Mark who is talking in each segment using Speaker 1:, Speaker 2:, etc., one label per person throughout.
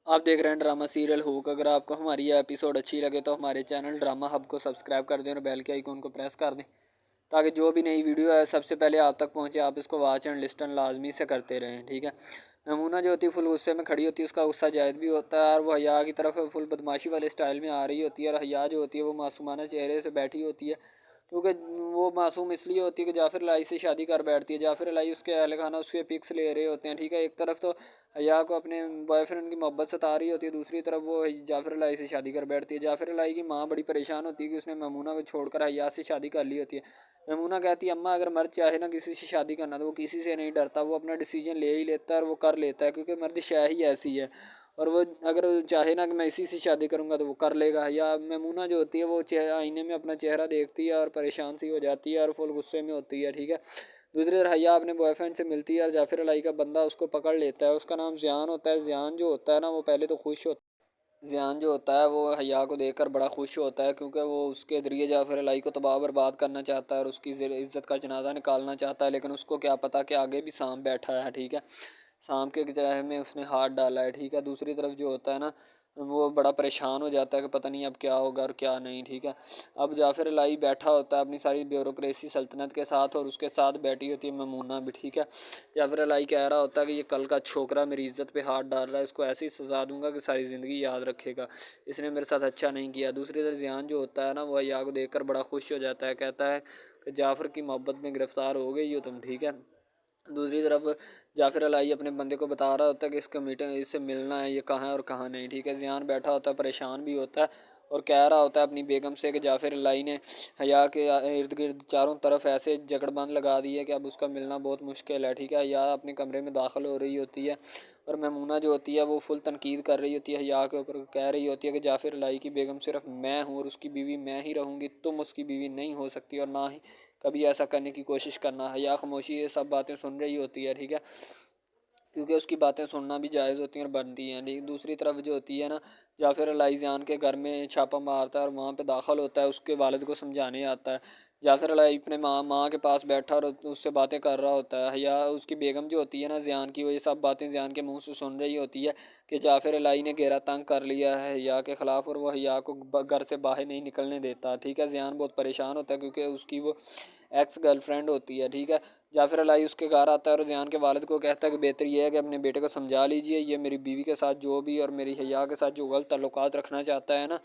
Speaker 1: آپ دیکھ رہے ہیں ڈرامہ سیریل ہوک۔ اگر آپ کو ہماری یہ ایپیسوڈ اچھی لگے تو ہمارے چینل ڈرامہ ہب کو سبسکرائب کر دیں اور بیل کے آئیکن کو پریس کر دیں تاکہ جو بھی نئی ویڈیو ہے سب سے پہلے آپ تک پہنچے۔ آپ اس کو واچ اینڈ لسٹن لازمی سے کرتے رہیں، ٹھیک ہے۔ میمونہ جو ہوتی ہے فل غصے میں کھڑی ہوتی ہے، اس کا غصہ زائد بھی ہوتا ہے اور وہ حیا کی طرف فل بدماشی والے اسٹائل میں آ رہی ہوتی ہے، اور حیا جو ہوتی ہے وہ معصومانہ چہرے سے بیٹھی ہوتی ہے کیونکہ وہ معصوم اس لیے ہوتی ہے کہ جعفر الہی سے شادی کر بیٹھتی ہے۔ جعفر الہی اس کے اہل خانہ اس کے پکس لے رہے ہوتے ہیں، ٹھیک ہے۔ ایک طرف تو حیا کو اپنے بوائے فرینڈ کی محبت ستا رہی ہوتی ہے، دوسری طرف وہ جعفر الہی سے شادی کر بیٹھتی ہے۔ جعفر الہی کی ماں بڑی پریشان ہوتی ہے کہ اس نے میمونہ کو چھوڑ کر حیا سے شادی کر لی ہوتی ہے۔ میمونہ کہتی ہے اماں اگر مرد چاہے نا کسی سے شادی کرنا تو وہ کسی سے نہیں ڈرتا، وہ اپنا ڈیسیجن لے ہی لیتا ہے اور وہ کر لیتا ہے کیونکہ مرد شے ہی ایسی ہے، اور وہ اگر چاہے نا کہ میں اسی سے شادی کروں گا تو وہ کر لے گا۔ یا میمونہ جو ہوتی ہے وہ آئینے میں اپنا چہرہ دیکھتی ہے اور پریشان سی ہو جاتی ہے اور فل غصے میں ہوتی ہے، ٹھیک ہے۔ دوسری طرف حیا اپنے بوائے فرینڈ سے ملتی ہے اور جعفر الہی کا بندہ اس کو پکڑ لیتا ہے، اس کا نام زیان ہوتا ہے۔ زیان جو ہوتا ہے نا وہ پہلے تو خوش ہوتا ہے، زیان جو ہوتا ہے وہ حیا کو دیکھ کر بڑا خوش ہوتا ہے کیونکہ وہ اس کے ذریعے جعفر الہی کو تباہ برباد کرنا چاہتا ہے اور اس کی عزت کا جنازہ نکالنا چاہتا ہے، لیکن اس کو کیا پتہ کہ آگے بھی سانپ بیٹھا ہے، ٹھیک ہے۔ سانپ کے گرہ میں اس نے ہاتھ ڈالا ہے، ٹھیک ہے۔ دوسری طرف جو ہوتا ہے نا وہ بڑا پریشان ہو جاتا ہے کہ پتہ نہیں اب کیا ہوگا اور کیا نہیں، ٹھیک ہے۔ اب جعفر الہی بیٹھا ہوتا ہے اپنی ساری بیوروکریسی سلطنت کے ساتھ اور اس کے ساتھ بیٹھی ہوتی ہے میمونہ بھی، ٹھیک ہے۔ جعفر الہی کہہ رہا ہوتا ہے کہ یہ کل کا چھوکرا میری عزت پہ ہاتھ ڈال رہا ہے، اس کو ایسی سزا دوں گا کہ ساری زندگی یاد رکھے گا، اس نے میرے ساتھ اچھا نہیں کیا۔ دوسری طرف زیان جو ہوتا ہے نا وہ حیا کو دیکھ کر بڑا خوش ہو جاتا ہے، کہتا ہے کہ جعفر کی محبت میں گرفتار ہو گئی ہو تم، ٹھیک ہے۔ دوسری طرف جعفر الہی اپنے بندے کو بتا رہا ہوتا ہے کہ اس کا میٹنگ اس سے ملنا ہے، یہ کہاں ہے اور کہاں نہیں، ٹھیک ہے۔ زیان بیٹھا ہوتا ہے پریشان بھی ہوتا ہے اور کہہ رہا ہوتا ہے اپنی بیگم سے کہ جعفر الہی نے حیا کے ارد گرد چاروں طرف ایسے جگڑ بند لگا دی ہے کہ اب اس کا ملنا بہت مشکل ہے، ٹھیک ہے۔ حیا اپنے کمرے میں داخل ہو رہی ہوتی ہے اور میمونہ جو ہوتی ہے وہ فل تنقید کر رہی ہوتی ہے حیا کے اوپر، کہہ رہی ہوتی ہے کہ جعفر الہی کی بیگم صرف میں ہوں اور اس کی بیوی میں ہی رہوں گی، تم اس کی بیوی نہیں ہو سکتی اور نہ ہی کبھی ایسا کرنے کی کوشش کرنا۔ حیا خاموشی یہ سب باتیں سن رہی ہوتی ہے، ٹھیک ہے، کیونکہ اس کی باتیں سننا بھی جائز ہوتی ہیں اور بنتی ہیں، لیکن دوسری طرف جو ہوتی ہے نا جعفر الہی زیان کے گھر میں چھاپا مارتا ہے اور وہاں پہ داخل ہوتا ہے، اس کے والد کو سمجھانے آتا ہے۔ جعفر الہی اپنے ماں کے پاس بیٹھا اور اس سے باتیں کر رہا ہوتا ہے۔ حیا اس کی بیگم جو ہوتی ہے نا زیان کی، وہ یہ سب باتیں زیان کے منہ سے سن رہی ہوتی ہے کہ جعفر الہی نے گھیرا تنگ کر لیا ہے حیا کے خلاف اور وہ حیا کو گھر سے باہر نہیں نکلنے دیتا، ٹھیک ہے۔ زیان بہت پریشان ہوتا ہے کیونکہ اس کی وہ ایکس گرل فرینڈ ہوتی ہے، ٹھیک ہے۔ جعفر الہی اس کے گھر آتا ہے اور زیان کے والد کو کہتا ہے کہ بہتر یہ ہے کہ اپنے بیٹے کو سمجھا لیجئے، یہ میری بیوی کے ساتھ جو بھی اور میری حیا کے ساتھ جو غلط تعلقات رکھنا چاہتا ہے نا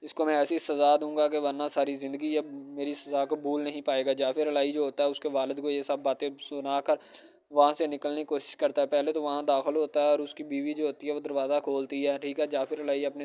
Speaker 1: اس کو میں ایسی سزا دوں گا کہ ورنہ ساری زندگی اب میری سزا کو بھول نہیں پائے گا۔ جعفر الہی جو ہوتا ہے اس کے والد کو یہ سب باتیں سنا کر وہاں سے نکلنے کی کوشش کرتا ہے، پہلے تو وہاں داخل ہوتا ہے اور اس کی بیوی جو ہوتی ہے وہ دروازہ کھولتی ہے، ٹھیک ہے۔ جعفر الہی اپنے